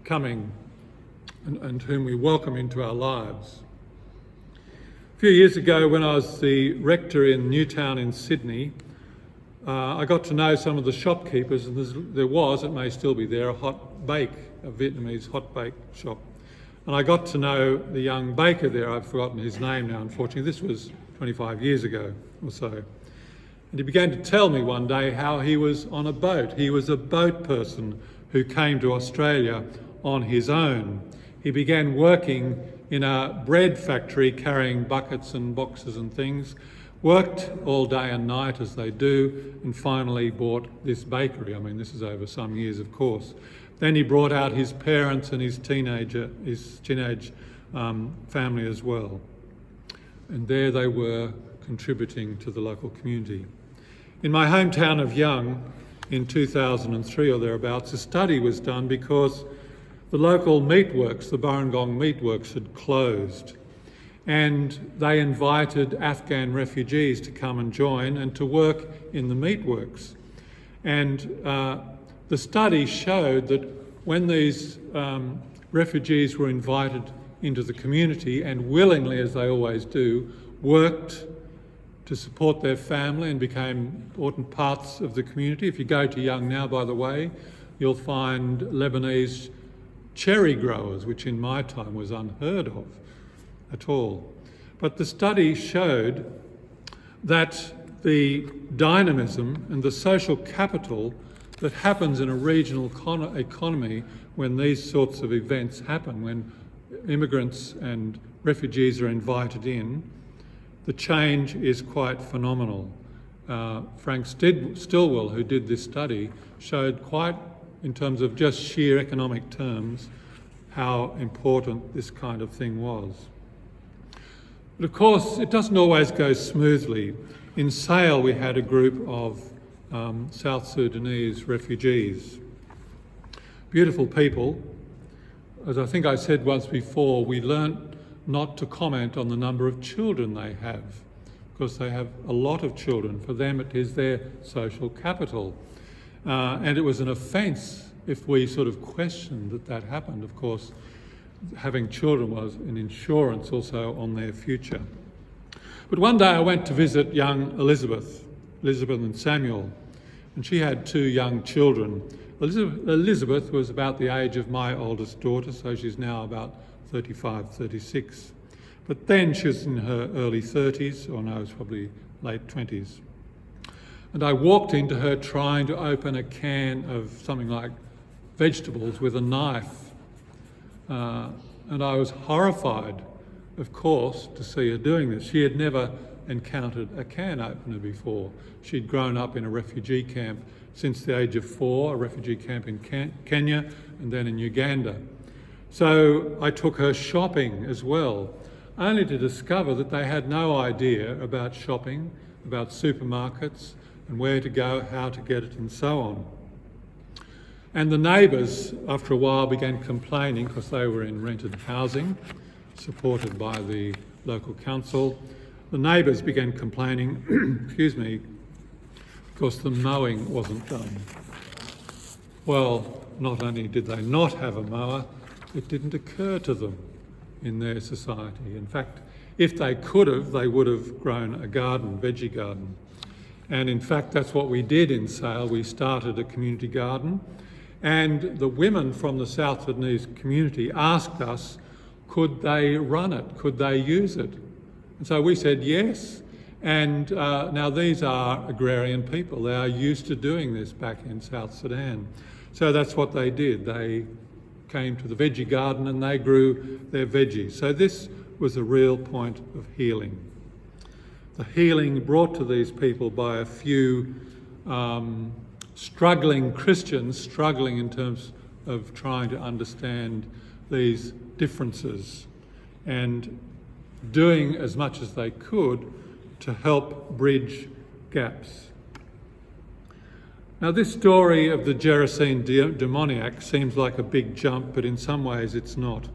coming and whom we welcome into our lives. A few years ago, when I was the rector in Newtown in Sydney, I got to know some of the shopkeepers, and there was, it may still be there, a Vietnamese hot bake shop. And I got to know the young baker there. I've forgotten his name now, unfortunately. This was 25 years ago or so. And he began to tell me one day how he was on a boat. He was a boat person who came to Australia on his own. He began working in a bread factory, carrying buckets and boxes and things, worked all day and night as they do, and finally bought this bakery. I mean, this is over some years, of course. Then he brought out his parents and his teenage family as well. And there they were, contributing to the local community. In my hometown of Young, in 2003 or thereabouts, a study was done because the local meatworks, the Barangong meatworks, had closed. And they invited Afghan refugees to come and join and to work in the meatworks. And the study showed that when these refugees were invited into the community and willingly, as they always do, worked to support their family and became important parts of the community. If you go to Young now, by the way, you'll find Lebanese cherry growers, which in my time was unheard of at all. But the study showed that the dynamism and the social capital that happens in a regional economy when these sorts of events happen, when immigrants and refugees are invited in, the change is quite phenomenal. Frank Stilwell, who did this study, showed quite, in terms of just sheer economic terms, how important this kind of thing was. But of course, it doesn't always go smoothly. In Sale, we had a group of South Sudanese refugees. Beautiful people. As I think I said once before, we learnt not to comment on the number of children they have, because they have a lot of children. For them, it is their social capital. And it was an offence if we sort of questioned that happened. Of course, having children was an insurance also on their future. But one day I went to visit young Elizabeth and Samuel, and she had two young children. Elizabeth was about the age of my oldest daughter, so she's now about 35, 36. But then she was in her early 30s, or no, it was probably late 20s. And I walked into her trying to open a can of something like vegetables with a knife. And I was horrified, of course, to see her doing this. She had never encountered a can opener before. She'd grown up in a refugee camp since the age of 4, a refugee camp in Kenya and then in Uganda. So I took her shopping as well, only to discover that they had no idea about shopping, about supermarkets and where to go, how to get it and so on. And the neighbours, after a while, began complaining because they were in rented housing, supported by the local council. The neighbours began complaining, excuse me, because the mowing wasn't done. Well, not only did they not have a mower, it didn't occur to them in their society. In fact, if they could have, they would have grown a garden, veggie garden. And in fact, that's what we did in Sale. We started a community garden, and the women from the South Sudanese community asked us, could they run it? Could they use it? And so we said yes. And now these are agrarian people. They are used to doing this back in South Sudan. So that's what they did. They came to the veggie garden and they grew their veggies. So this was a real point of healing. The healing brought to these people by a few struggling Christians, struggling in terms of trying to understand these differences and doing as much as they could to help bridge gaps. Now, this story of the Gerasene demoniac seems like a big jump, but in some ways it's not.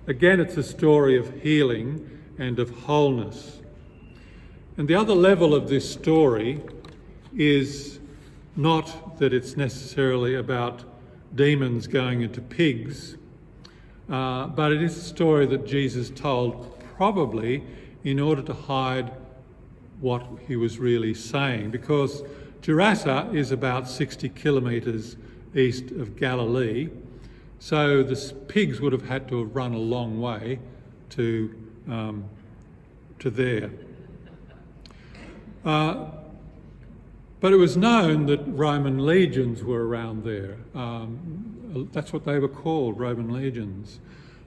Again, it's a story of healing and of wholeness. And the other level of this story is not that it's necessarily about demons going into pigs, but it is a story that Jesus told probably in order to hide what he was really saying, because Gerasa is about 60 kilometres east of Galilee, so the pigs would have had to have run a long way to there. But it was known that Roman legions were around there. That's what they were called, Roman legions.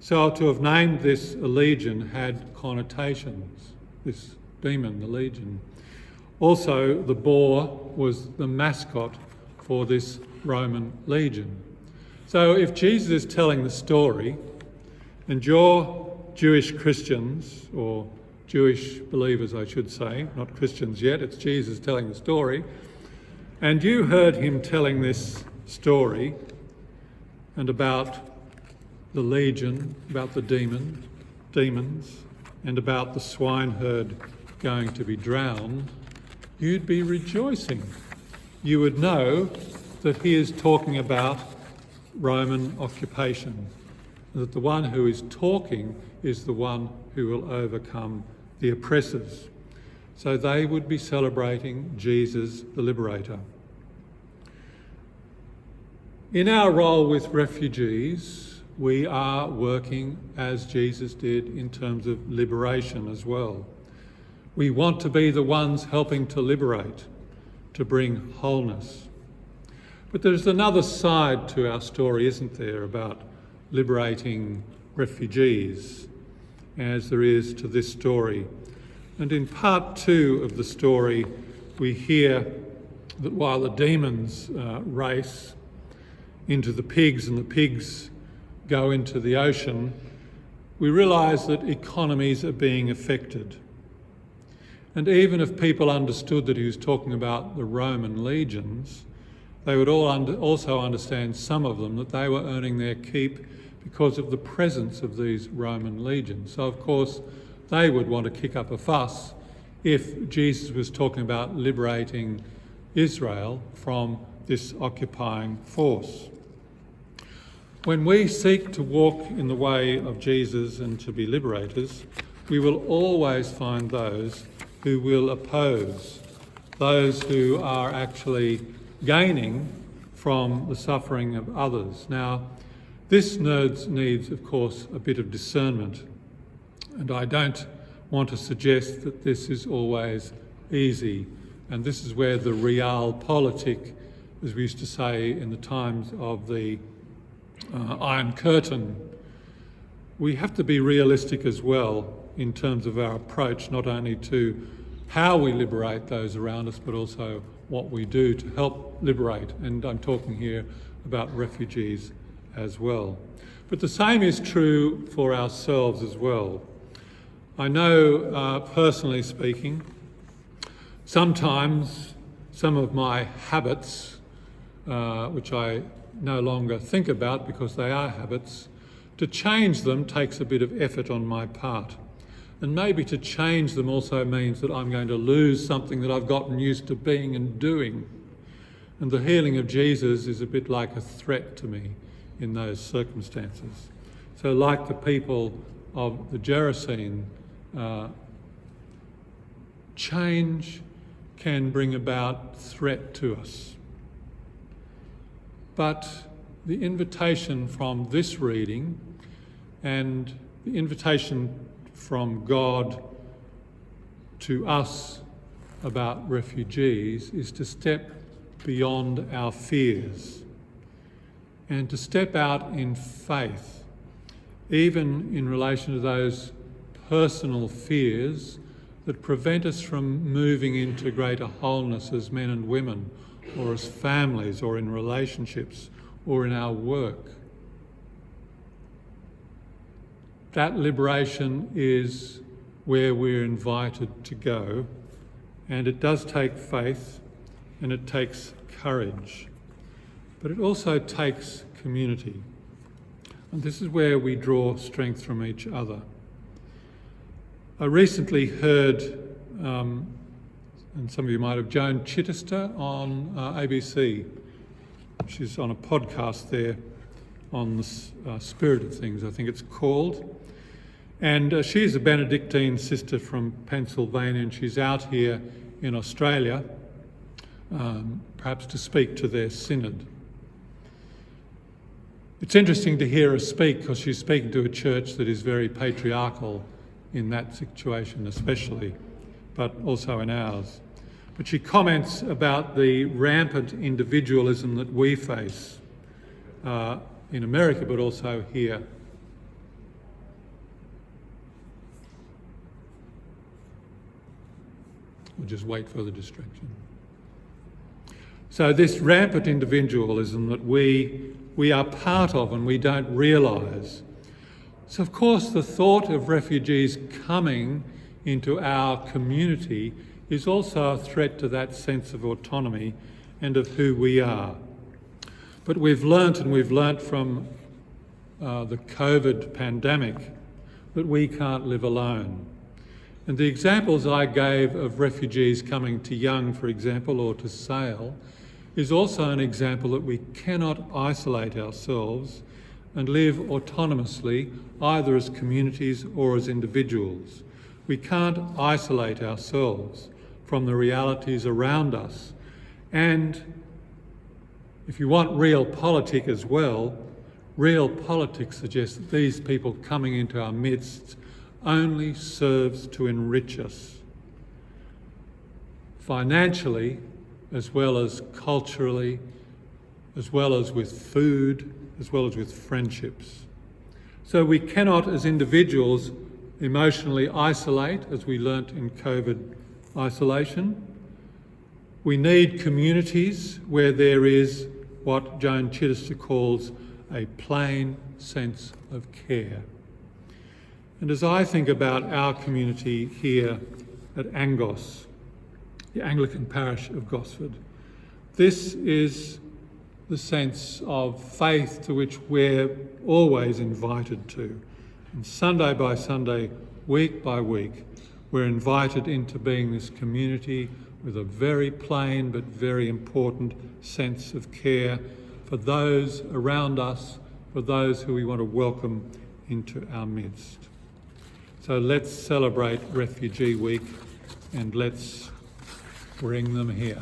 So to have named this a legion had connotations, this demon, the legion. Also, the boar was the mascot for this Roman legion. So if Jesus is telling the story, and you're Jewish Christians, or Jewish believers I should say, not Christians yet, it's Jesus telling the story, and you heard him telling this story and about the legion, about the demons, and about the swineherd going to be drowned, you'd be rejoicing. You would know that he is talking about Roman occupation, that the one who is talking is the one who will overcome the oppressors. So they would be celebrating Jesus, the Liberator. In our role with refugees, we are working as Jesus did in terms of liberation as well. We want to be the ones helping to liberate, to bring wholeness. But there's another side to our story, isn't there, about liberating refugees, as there is to this story. And in part 2 of the story, we hear that while the demons race into the pigs and the pigs go into the ocean, we realise that economies are being affected. And even if people understood that he was talking about the Roman legions, they would all also understand, some of them, that they were earning their keep because of the presence of these Roman legions. So of course they would want to kick up a fuss if Jesus was talking about liberating Israel from this occupying force. When we seek to walk in the way of Jesus and to be liberators, we will always find those who will oppose, those who are actually gaining from the suffering of others. Now, this needs, of course, a bit of discernment, and I don't want to suggest that this is always easy, and this is where the realpolitik, as we used to say in the times of the Iron Curtain, we have to be realistic as well in terms of our approach, not only to how we liberate those around us, but also what we do to help liberate. And I'm talking here about refugees as well. But the same is true for ourselves as well. I know, personally speaking, sometimes some of my habits, which I no longer think about because they are habits, to change them takes a bit of effort on my part. And maybe to change them also means that I'm going to lose something that I've gotten used to being and doing. And the healing of Jesus is a bit like a threat to me in those circumstances. So like the people of the Gerasene, change can bring about threat to us. But the invitation from this reading and the invitation from God to us about refugees is to step beyond our fears and to step out in faith, even in relation to those personal fears that prevent us from moving into greater wholeness as men and women, or as families, or in relationships, or in our work. That liberation is where we're invited to go, and it does take faith and it takes courage, but it also takes community. And this is where we draw strength from each other. I recently heard, and some of you might have, Joan Chittister on ABC. She's on a podcast there on the Spirit of Things, I think it's called. And she's a Benedictine sister from Pennsylvania, and she's out here in Australia, perhaps to speak to their synod. It's interesting to hear her speak because she's speaking to a church that is very patriarchal in that situation especially, but also in ours. But she comments about the rampant individualism that we face in America, but also here. We'll just wait for the distraction. So this rampant individualism that we are part of and we don't realise. So of course the thought of refugees coming into our community is also a threat to that sense of autonomy and of who we are. But we've learnt from the COVID pandemic that we can't live alone. And the examples I gave of refugees coming to Young, for example, or to Sale, is also an example that we cannot isolate ourselves and live autonomously, either as communities or as individuals. We can't isolate ourselves from the realities around us. And if you want realpolitik as well, realpolitik suggests that these people coming into our midst only serves to enrich us, financially, as well as culturally, as well as with food, as well as with friendships. So we cannot, as individuals, emotionally isolate, as we learnt in COVID isolation. We need communities where there is what Joan Chittister calls a plain sense of care. And as I think about our community here at Angos, the Anglican parish of Gosford, this is the sense of faith to which we're always invited to. And Sunday by Sunday, week by week, we're invited into being this community with a very plain but very important sense of care for those around us, for those who we want to welcome into our midst. So let's celebrate Refugee Week and let's bring them here.